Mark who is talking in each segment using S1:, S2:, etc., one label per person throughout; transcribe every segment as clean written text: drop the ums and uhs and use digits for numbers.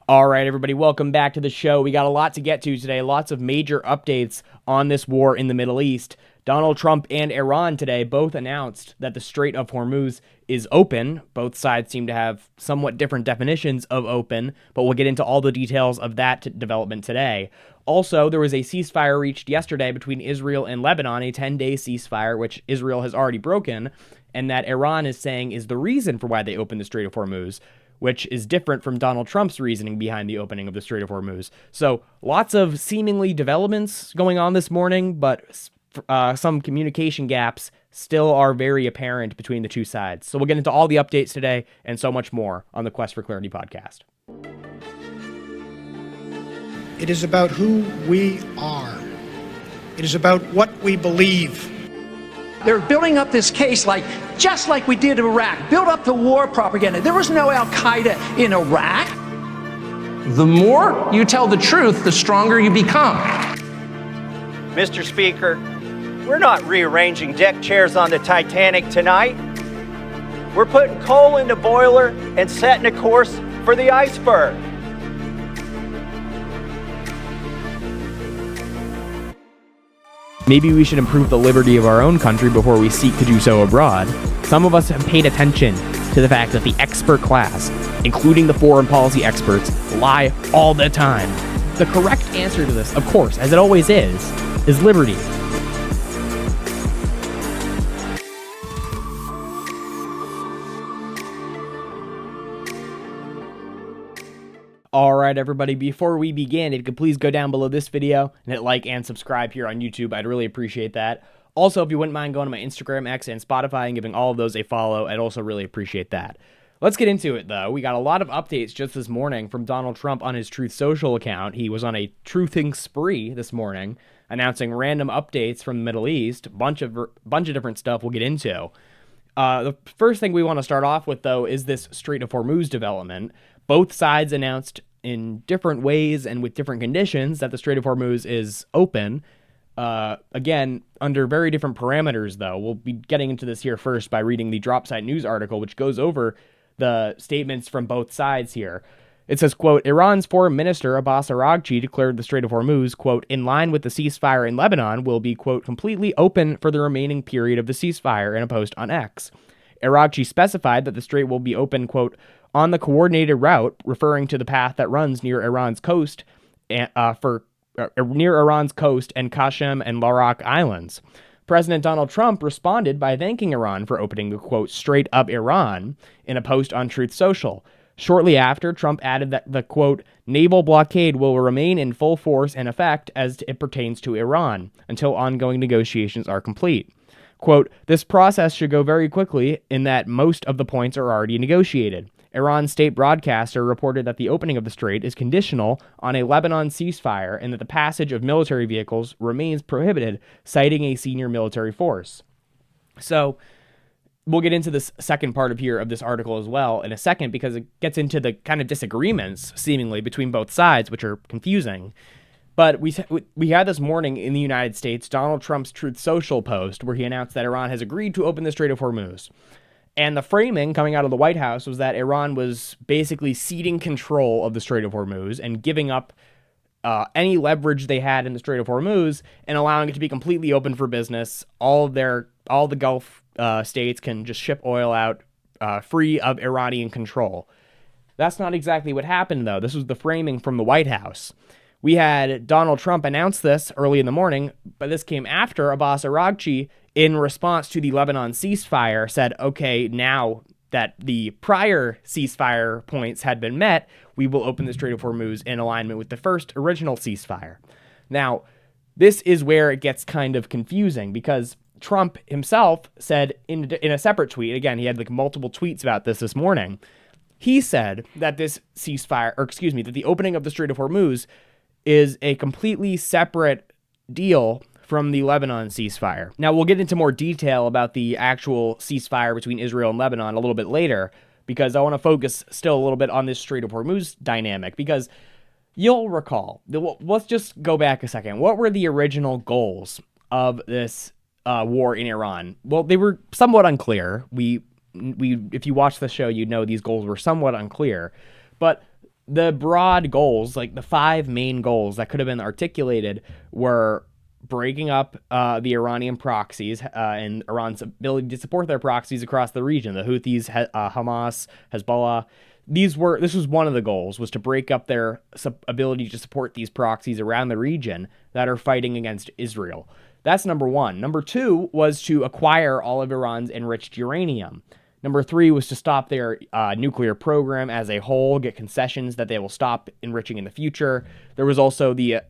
S1: All right, everybody, welcome back to the show. We got a lot to get to today, lots of major updates on this war in the Middle East. Donald Trump and Iran today both announced that the Strait of Hormuz is open. Both sides seem to have somewhat different definitions of open, but we'll get into all the details of that development today. Also, there was a ceasefire reached yesterday between Israel and Lebanon, a 10-day ceasefire, which Israel has already broken, and that Iran is saying is the reason for why they opened the Strait of Hormuz, which is different from Donald Trump's reasoning behind the opening of the Strait of Hormuz. So lots of seemingly developments going on this morning, but some communication gaps still are very apparent between the two sides. So we'll get into all the updates today and so much more on the Quest for Clarity podcast.
S2: It is about who we are. It is about what we believe.
S3: They're building up this case just like we did in Iraq. Build up the war propaganda. There was no Al-Qaeda in Iraq.
S4: The more you tell the truth, the stronger you become.
S5: Mr. Speaker, we're not rearranging deck chairs on the Titanic tonight. We're putting coal in the boiler and setting a course for the iceberg.
S1: Maybe we should improve the liberty of our own country before we seek to do so abroad. Some of us have paid attention to the fact that the expert class, including the foreign policy experts, lie all the time. The correct answer to this, of course, as it always is liberty. All right, everybody, before we begin, if you could please go down below this video and hit like and subscribe here on YouTube. I'd really appreciate that. Also, if you wouldn't mind going to my Instagram, X, and Spotify and giving all of those a follow, I'd also really appreciate that. Let's get into it, though. We got a lot of updates just this morning from Donald Trump on his Truth Social account. He was on a truthing spree this morning, announcing random updates from the Middle East, bunch of different stuff we'll get into. The first thing we want to start off with, though, is this Strait of Hormuz development. Both sides announced in different ways and with different conditions that the Strait of Hormuz is open. Again, under very different parameters, though. We'll be getting into this here first by reading the Dropsite News article, which goes over the statements from both sides here. It says, quote, Iran's foreign minister Abbas Araghchi declared the Strait of Hormuz, quote, in line with the ceasefire in Lebanon, will be, quote, completely open for the remaining period of the ceasefire in a post on X. Araghchi specified that the strait will be open, quote, on the coordinated route, referring to the path that runs near Iran's coast and Qashem and Larak Islands. President Donald Trump responded by thanking Iran for opening the, quote, Strait of Iran in a post on Truth Social. Shortly after, Trump added that the, quote, naval blockade will remain in full force and effect as it pertains to Iran until ongoing negotiations are complete. Quote, this process should go very quickly in that most of the points are already negotiated. Iran's state broadcaster reported that the opening of the strait is conditional on a Lebanon ceasefire and that the passage of military vehicles remains prohibited, citing a senior military force. So we'll get into this second part of this article as well in a second, because it gets into the kind of disagreements seemingly between both sides, which are confusing. But we had this morning in the United States Donald Trump's Truth Social post where he announced that Iran has agreed to open the Strait of Hormuz. And the framing coming out of the White House was that Iran was basically ceding control of the Strait of Hormuz and giving up any leverage they had in the Strait of Hormuz and allowing it to be completely open for business. All the Gulf states can just ship oil out free of Iranian control. That's not exactly what happened, though. This was the framing from the White House. We had Donald Trump announce this early in the morning, but this came after Abbas Araghchi, in response to the Lebanon ceasefire, said, okay, now that the prior ceasefire points had been met, we will open the Strait of Hormuz in alignment with the first original ceasefire. Now, this is where it gets kind of confusing, because Trump himself said in a separate tweet, again, he had multiple tweets about this morning, he said that this that the opening of the Strait of Hormuz is a completely separate deal from the Lebanon ceasefire. Now, we'll get into more detail about the actual ceasefire between Israel and Lebanon a little bit later, because I want to focus still a little bit on this Strait of Hormuz dynamic, because you'll recall, let's just go back a second. What were the original goals of this war in Iran? Well, they were somewhat unclear. If you watch the show, you know these goals were somewhat unclear, but the broad goals, like the 5 main goals that could have been articulated, were breaking up the Iranian proxies and Iran's ability to support their proxies across the region. The Houthis, Hamas, Hezbollah. This was one of the goals, was to break up their ability to support these proxies around the region that are fighting against Israel. That's number 1. Number 2 was to acquire all of Iran's enriched uranium. Number 3 was to stop their nuclear program as a whole, get concessions that they will stop enriching in the future. There was also the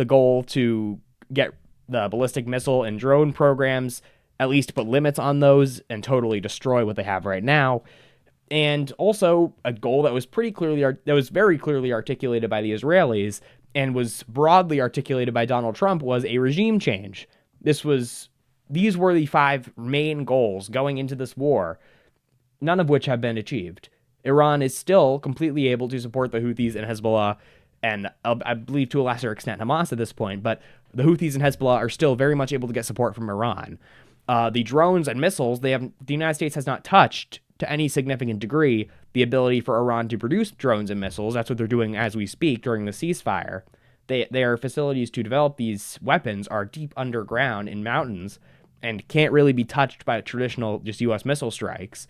S1: goal to get the ballistic missile and drone programs, at least put limits on those and totally destroy what they have right now. And also a goal that was very clearly articulated by the Israelis and was broadly articulated by Donald Trump was a regime change. These were the 5 main goals going into this war, none of which have been achieved. Iran is still completely able to support the Houthis and Hezbollah, and I believe to a lesser extent Hamas at this point, but the Houthis and Hezbollah are still very much able to get support from Iran. The drones and missiles, the United States has not touched to any significant degree the ability for Iran to produce drones and missiles. That's what they're doing as we speak during the ceasefire. Their facilities to develop these weapons are deep underground in mountains and can't really be touched by traditional just U.S. missile strikes.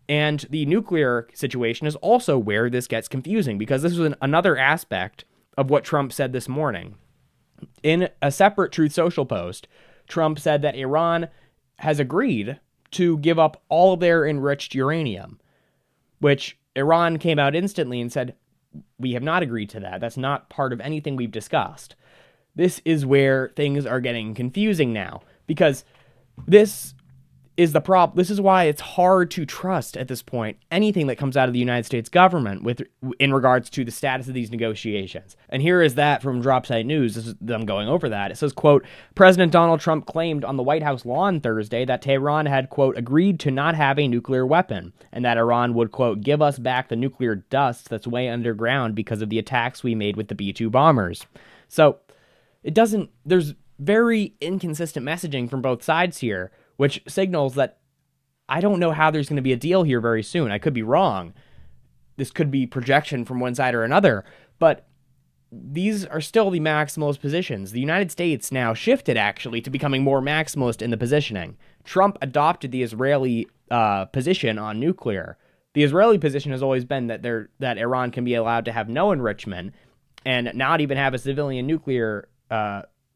S1: And the nuclear situation is also where this gets confusing, because this was another aspect of what Trump said this morning. In a separate Truth Social post, Trump said that Iran has agreed to give up all of their enriched uranium, which Iran came out instantly and said, we have not agreed to that. That's not part of anything we've discussed. This is where things are getting confusing now, because this is the problem. This is why it's hard to trust at this point anything that comes out of the United States government in regards to the status of these negotiations. And here is that from Dropsite News. I'm going over that. It says, quote, President Donald Trump claimed on the White House lawn Thursday that Tehran had, quote, agreed to not have a nuclear weapon, and that Iran would, quote, give us back the nuclear dust that's way underground because of the attacks we made with the B-2 bombers. So there's very inconsistent messaging from both sides here, which signals that I don't know how there's going to be a deal here very soon. I could be wrong. This could be projection from one side or another, but these are still the maximalist positions. The United States now shifted, actually, to becoming more maximalist in the positioning. Trump adopted the Israeli position on nuclear. The Israeli position has always been that Iran can be allowed to have no enrichment and not even have a civilian nuclear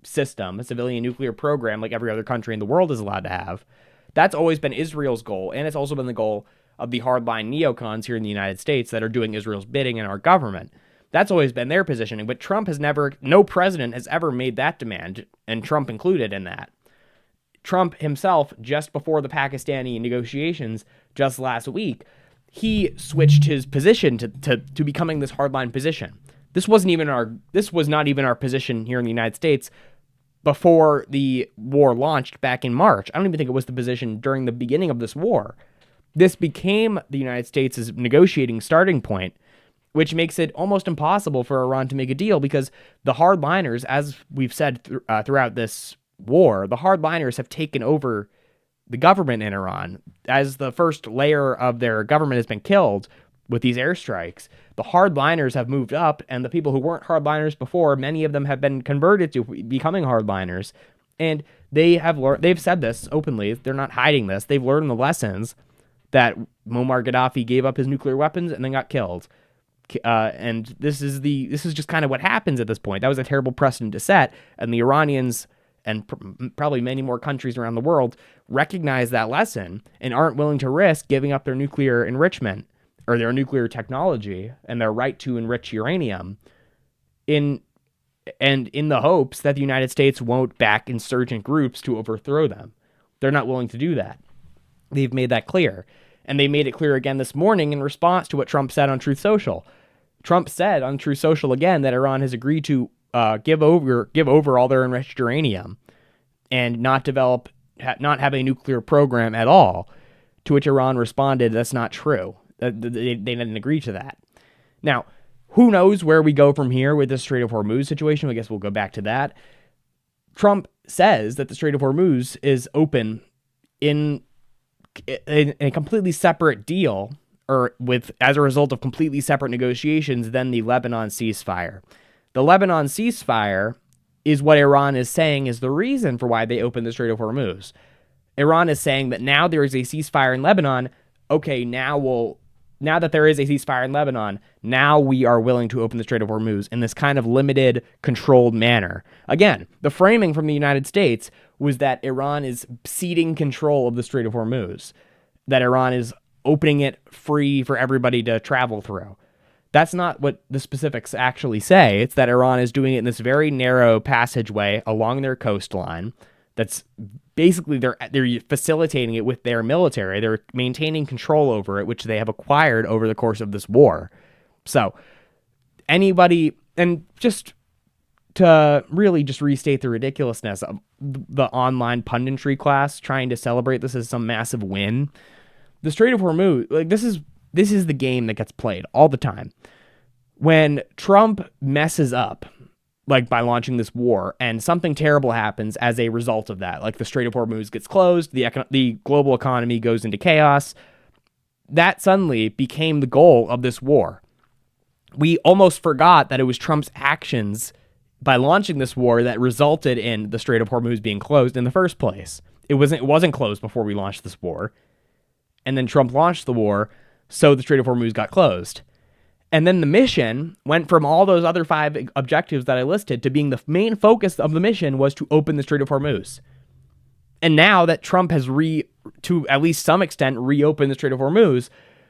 S1: system, a civilian nuclear program like every other country in the world is allowed to have. That's always been Israel's goal, and it's also been the goal of the hardline neocons here in the United States that are doing Israel's bidding in our government. That's always been their positioning, but no president has ever made that demand, and Trump included in that. Trump himself, just before the Pakistani negotiations just last week, he switched his position to becoming this hardline position. This was not even our position here in the United States before the war launched back in March. I don't even think it was the position during the beginning of this war. This became the United States' negotiating starting point, which makes it almost impossible for Iran to make a deal, because the hardliners, as we've said throughout this war, the hardliners have taken over the government in Iran. As the first layer of their government has been killed with these airstrikes, the hardliners have moved up, and the people who weren't hardliners before, many of them have been converted to becoming hardliners. And they've said this openly. They're not hiding this. They've learned the lessons that Muammar Gaddafi gave up his nuclear weapons and then got killed. And this is just kind of what happens at this point. That was a terrible precedent to set, and the Iranians and probably many more countries around the world recognize that lesson and aren't willing to risk giving up their nuclear enrichment or their nuclear technology and their right to enrich uranium in the hopes that the United States won't back insurgent groups to overthrow them. They're not willing to do that. They've made that clear. And they made it clear again this morning in response to what Trump said on Truth Social. Trump said on Truth Social again that Iran has agreed to give over all their enriched uranium and not have a nuclear program at all, to which Iran responded, that's not true. They didn't agree to that. Now, who knows where we go from here with the Strait of Hormuz situation? I guess we'll go back to that. Trump says that the Strait of Hormuz is open in a completely separate deal as a result of completely separate negotiations than the Lebanon ceasefire. The Lebanon ceasefire is what Iran is saying is the reason for why they opened the Strait of Hormuz. Iran is saying that now there is a ceasefire in Lebanon. Okay, now that there is a ceasefire in Lebanon, now we are willing to open the Strait of Hormuz in this kind of limited, controlled manner. Again, the framing from the United States was that Iran is ceding control of the Strait of Hormuz, that Iran is opening it free for everybody to travel through. That's not what the specifics actually say. It's that Iran is doing it in this very narrow passageway along their coastline. That's basically they're facilitating it with their military. They're maintaining control over it, which they have acquired over the course of this war. So anybody, and just to really just restate the ridiculousness of the online punditry class trying to celebrate this as some massive win. The Strait of Hormuz, like this is the game that gets played all the time. When Trump messes up, like by launching this war, and something terrible happens as a result of that, like the Strait of Hormuz gets closed, the global economy goes into chaos, that suddenly became the goal of this war. We almost forgot that it was Trump's actions by launching this war that resulted in the Strait of Hormuz being closed in the first place. It wasn't closed before we launched this war. And then Trump launched the war, so the Strait of Hormuz got closed. And then the mission went from all those other 5 objectives that I listed to being the main focus of the mission was to open the Strait of Hormuz. And now that Trump has to at least some extent reopened the Strait of Hormuz,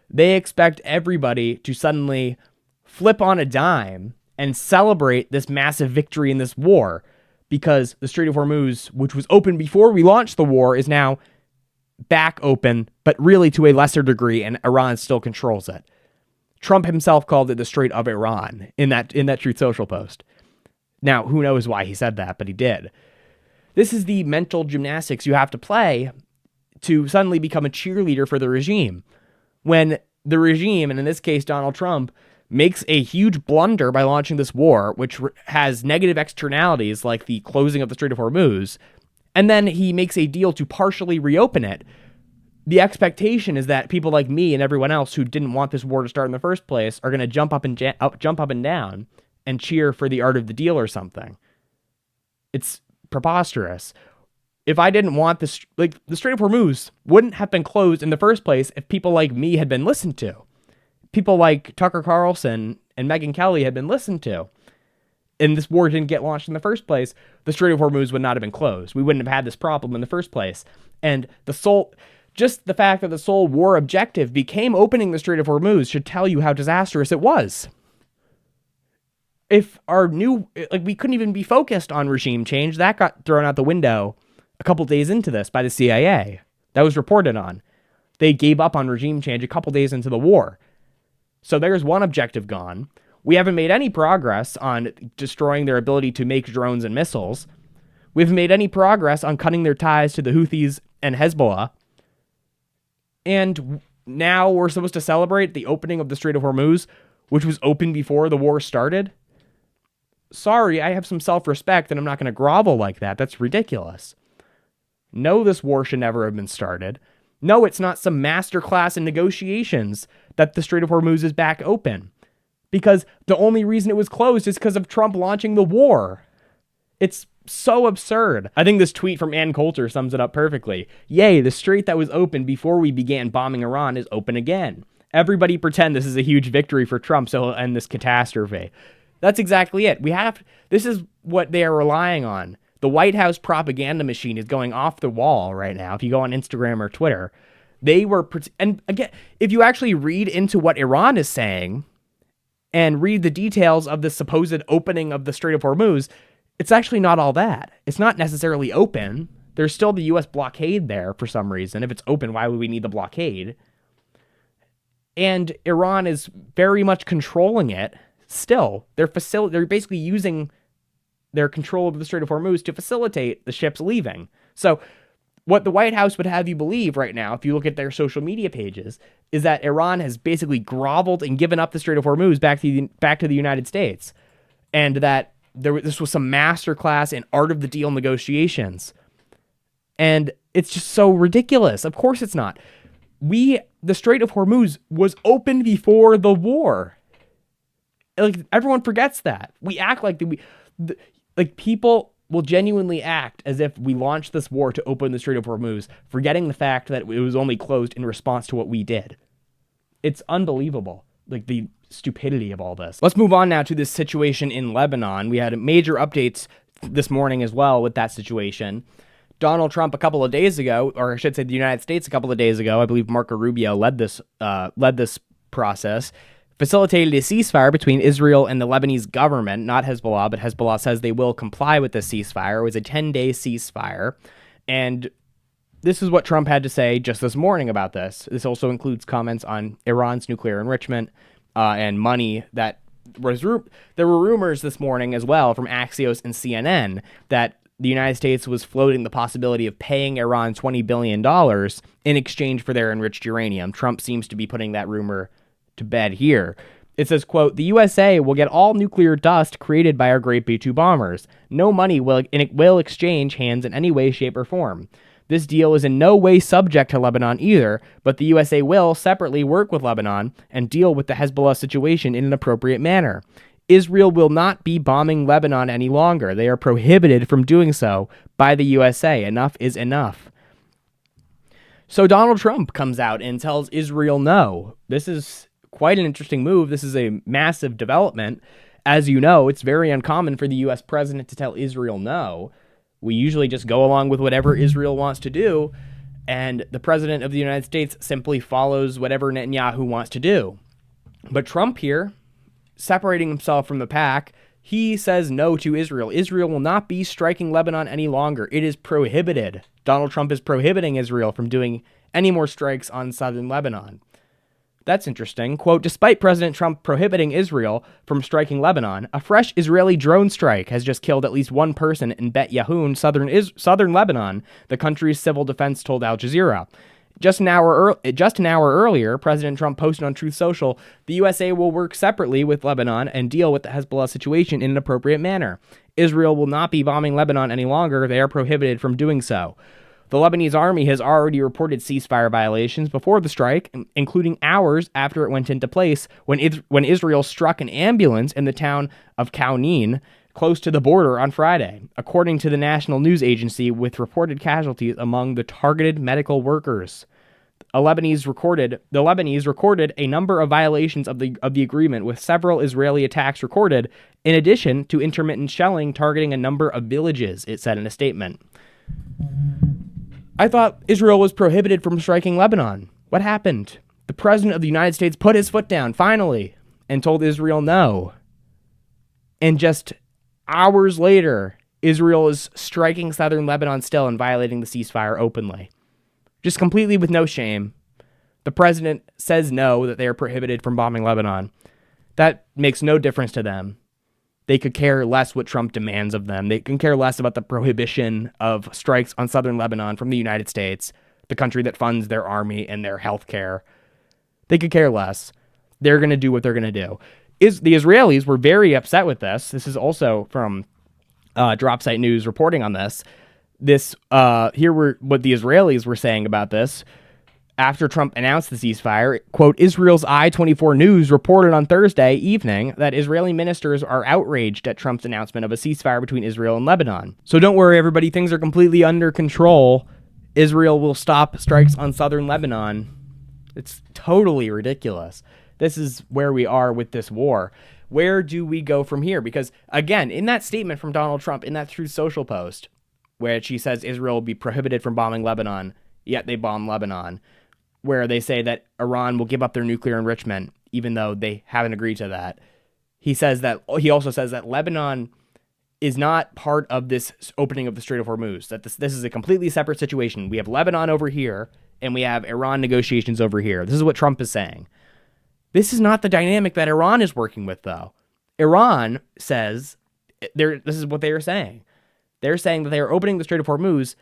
S1: they expect everybody to suddenly flip on a dime and celebrate this massive victory in this war, because the Strait of Hormuz, which was open before we launched the war, is now back open, but really to a lesser degree, and Iran still controls it. Trump himself called it the Strait of Iran in that Truth Social post. Now, who knows why he said that, but he did. This is the mental gymnastics you have to play to suddenly become a cheerleader for the regime. When the regime, and in this case Donald Trump, makes a huge blunder by launching this war, which has negative externalities like the closing of the Strait of Hormuz, and then he makes a deal to partially reopen it, the expectation is that people like me and everyone else who didn't want this war to start in the first place are going to jump up and down and cheer for the art of the deal or something. It's preposterous. If I didn't want this, like the Strait of Hormuz wouldn't have been closed in the first place if people like me had been listened to. People like Tucker Carlson and Megyn Kelly had been listened to, and this war didn't get launched in the first place, the Strait of Hormuz would not have been closed. We wouldn't have had this problem in the first place. And just the fact that the sole war objective became opening the Strait of Hormuz should tell you how disastrous it was. If we couldn't even be focused on regime change, that got thrown out the window a couple days into this by the CIA. That was reported on. They gave up on regime change a couple days into the war. So there's one objective gone. We haven't made any progress on destroying their ability to make drones and missiles. We haven't made any progress on cutting their ties to the Houthis and Hezbollah. And now we're supposed to celebrate the opening of the Strait of Hormuz, which was open before the war started. Sorry, I have some self-respect and I'm not going to grovel like that. That's ridiculous. No, this war should never have been started. No, it's not some masterclass in negotiations that the Strait of Hormuz is back open. Because the only reason it was closed is because of Trump launching the war. It's so absurd. I think this tweet from Ann Coulter sums it up perfectly. Yay, the strait that was open before we began bombing Iran is open again. Everybody pretend this is a huge victory for Trump, so he'll end this catastrophe. That's exactly it. This is what they are relying on. The White House propaganda machine is going off the wall right now. If you go on Instagram or Twitter, and again, if you actually read into what Iran is saying and read the details of the supposed opening of the Strait of Hormuz, it's actually not all that. It's not necessarily open. There's still the U.S. blockade there for some reason. If it's open, why would we need the blockade? And Iran is very much controlling it still. They're basically using their control of the Strait of Hormuz to facilitate the ships leaving. So what the White House would have you believe right now, if you look at their social media pages, is that Iran has basically groveled and given up the Strait of Hormuz back to the United States. And that this was some masterclass in art of the deal negotiations. And it's just so ridiculous. Of course it's not. the Strait of Hormuz was open before the war. Like, everyone forgets that. We act like people will genuinely act as if we launched this war to open the Strait of Hormuz, forgetting the fact that it was only closed in response to what we did. It's unbelievable, like the stupidity of all this. Let's move on now to this situation in Lebanon. We had major updates this morning as well with that situation. Donald Trump a couple of days ago, or I should say the United States a couple of days ago, I believe Marco Rubio led this process, facilitated a ceasefire between Israel and the Lebanese government, not Hezbollah, but Hezbollah says they will comply with the ceasefire. It was a 10-day ceasefire. And this is what Trump had to say just this morning about this. This also includes comments on Iran's nuclear enrichment and money that was... There were rumors this morning as well from Axios and CNN that the United States was floating the possibility of paying Iran $20 billion in exchange for their enriched uranium. Trump seems to be putting that rumor to bed here. It says, quote, "The USA will get all nuclear dust created by our great B-2 bombers. No money will exchange hands in any way, shape, or form. This deal is in no way subject to Lebanon either, but the USA will separately work with Lebanon and deal with the Hezbollah situation in an appropriate manner. Israel will not be bombing Lebanon any longer. They are prohibited from doing so by the USA. Enough is enough." So Donald Trump comes out and tells Israel no. This is quite an interesting move. This is a massive development. As you know, it's very uncommon for the U.S. president to tell Israel no. We usually just go along with whatever Israel wants to do, and the president of the United States simply follows whatever Netanyahu wants to do. But Trump here, separating himself from the pack, he says no to Israel. Israel will not be striking Lebanon any longer. It is prohibited. Donald Trump is prohibiting Israel from doing any more strikes on southern Lebanon. That's interesting. Quote, "Despite President Trump prohibiting Israel from striking Lebanon, a fresh Israeli drone strike has just killed at least one person in Bet Yahun, southern Lebanon," the country's civil defense told Al Jazeera. Just an hour earlier, President Trump posted on Truth Social, "The USA will work separately with Lebanon and deal with the Hezbollah situation in an appropriate manner. Israel will not be bombing Lebanon any longer. They are prohibited from doing so." The Lebanese army has already reported ceasefire violations before the strike, including hours after it went into place when Israel struck an ambulance in the town of Kounin, close to the border on Friday, according to the national news agency, with reported casualties among the targeted medical workers. The Lebanese recorded a number of violations of the agreement, with several Israeli attacks recorded, in addition to intermittent shelling targeting a number of villages, it said in a statement. I thought Israel was prohibited from striking Lebanon. What happened? The president of the United States put his foot down, finally, and told Israel no. And just hours later, Israel is striking southern Lebanon still and violating the ceasefire openly. Just completely with no shame. The president says no, that they are prohibited from bombing Lebanon. That makes no difference to them. They could care less what Trump demands of them. They can care less about the prohibition of strikes on southern Lebanon from the United States, the country that funds their army and their health care. They could care less. They're going to do what they're going to do. The Israelis were very upset with this. This is also from Dropsite News reporting on this. Here were what the Israelis were saying about this. After Trump announced the ceasefire, quote, "Israel's I-24 News reported on Thursday evening that Israeli ministers are outraged at Trump's announcement of a ceasefire between Israel and Lebanon. So don't worry, everybody. Things are completely under control. Israel will stop strikes on southern Lebanon." It's totally ridiculous. This is where we are with this war. Where do we go from here? Because, again, in that statement from Donald Trump, in that Truth Social post, where she says Israel will be prohibited from bombing Lebanon, yet they bomb Lebanon, where they say that Iran will give up their nuclear enrichment, even though they haven't agreed to that. He also says that Lebanon is not part of this opening of the Strait of Hormuz, that this is a completely separate situation. We have Lebanon over here, and we have Iran negotiations over here. This is what Trump is saying. This is not the dynamic that Iran is working with, though. Iran says, this is what they are saying. They're saying that they are opening the Strait of Hormuz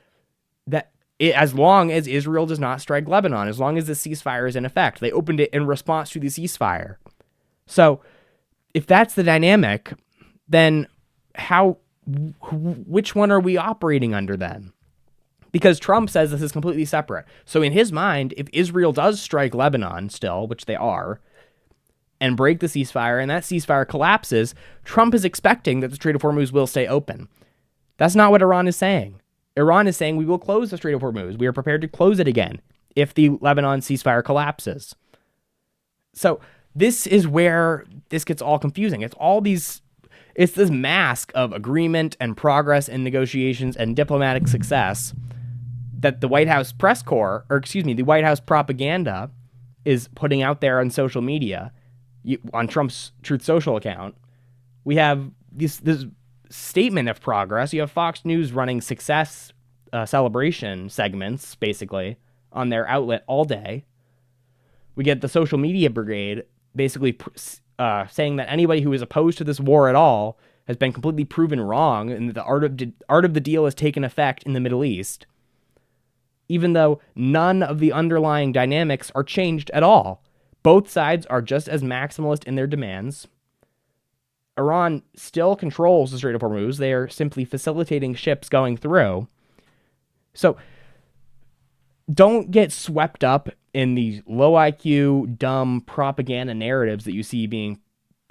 S1: as long as Israel does not strike Lebanon, as long as the ceasefire is in effect. They opened it in response to the ceasefire. So if that's the dynamic, then which one are we operating under then? because Trump says this is completely separate. So in his mind, if Israel does strike Lebanon still, which they are, and break the ceasefire, and that ceasefire collapses, Trump is expecting that the Strait of Hormuz will stay open. That's not what Iran is saying. Iran is saying we will close the Strait of Hormuz. We are prepared to close it again if the Lebanon ceasefire collapses. So this is where this gets all confusing. It's this mask of agreement and progress and negotiations and diplomatic success that the White House press corps, the White House propaganda is putting out there on social media, on Trump's Truth Social account. We have this statement of progress. You have Fox News running success celebration segments, basically, on their outlet all day. We get the social media brigade basically saying that anybody who is opposed to this war at all has been completely proven wrong, and that the art of the deal has taken effect in the Middle East, even though none of the underlying dynamics are changed at all. Both sides are just as maximalist in their demands. Iran still controls the Strait of Hormuz. They are simply facilitating ships going through. So don't get swept up in these low IQ, dumb propaganda narratives that you see being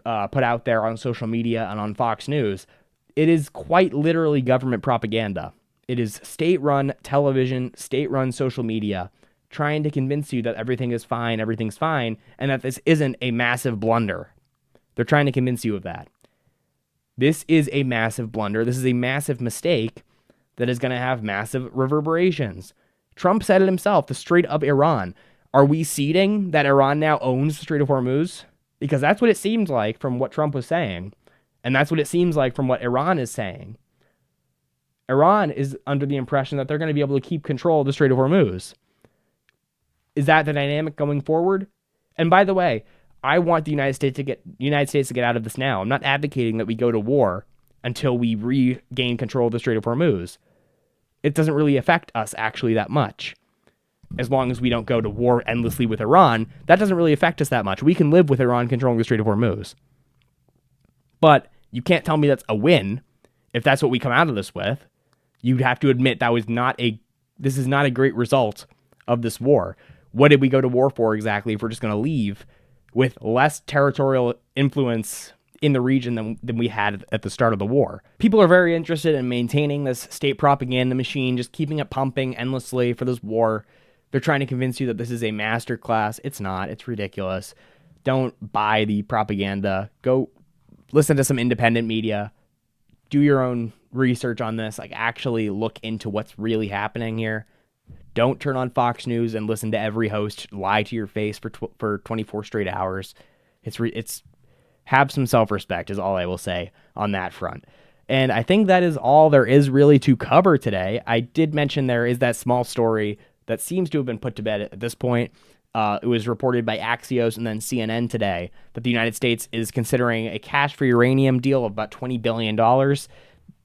S1: put out there on social media and on Fox News. It is quite literally government propaganda. It is state-run television, state-run social media, trying to convince you that everything's fine, and that this isn't a massive blunder. They're trying to convince you of that. This is a massive blunder. This is a massive mistake that is going to have massive reverberations. Trump said it himself, the Strait of Iran. Are we ceding that Iran now owns the Strait of Hormuz? Because that's what it seems like from what Trump was saying, and that's what it seems like from what Iran is saying. Iran is under the impression that they're going to be able to keep control of the Strait of Hormuz. Is that the dynamic going forward? And by the way, I want the United States to get out of this now. I'm not advocating that we go to war until we regain control of the Strait of Hormuz. It doesn't really affect us actually that much. As long as we don't go to war endlessly with Iran, that doesn't really affect us that much. We can live with Iran controlling the Strait of Hormuz. But you can't tell me that's a win if that's what we come out of this with. You'd have to admit this is not a great result of this war. What did we go to war for exactly if we're just going to leave with less territorial influence in the region than we had at the start of the war? People are very interested in maintaining this state propaganda machine, just keeping it pumping endlessly for this war. They're trying to convince you that this is a masterclass. It's not. It's ridiculous. Don't buy the propaganda. Go listen to some independent media. Do your own research on this. Actually look into what's really happening here. Don't turn on Fox News and listen to every host lie to your face for 24 straight hours. It's have some self-respect is all I will say on that front. And I think that is all there is really to cover today. I did mention there is that small story that seems to have been put to bed at this point. It was reported by Axios and then CNN today that the United States is considering a cash-free uranium deal of about $20 billion.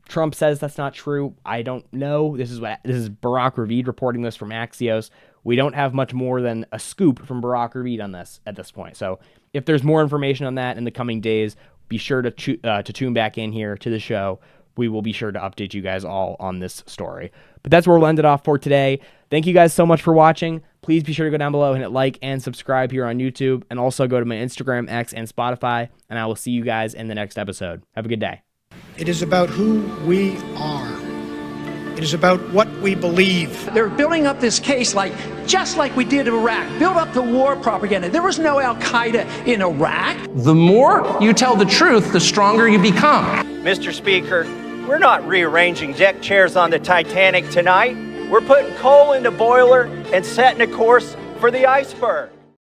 S1: Trump says that's not true. I don't know. This is Barack Ravid reporting this from Axios. We don't have much more than a scoop from Barack Ravid on this at this point. So if there's more information on that in the coming days, be sure to tune back in here to the show. We will be sure to update you guys all on this story. But that's where we'll end it off for today. Thank you guys so much for watching. Please be sure to go down below and hit like and subscribe here on YouTube, and also go to my Instagram, X, and Spotify, and I will see you guys in the next episode. Have a good day.
S2: It is about who we are. It is about what we believe.
S3: They're building up this case just like we did in Iraq. Build up the war propaganda. There was no Al-Qaeda in Iraq.
S4: The more you tell the truth, the stronger you become.
S5: Mr. Speaker, we're not rearranging deck chairs on the Titanic tonight. We're putting coal in the boiler and setting a course for the iceberg.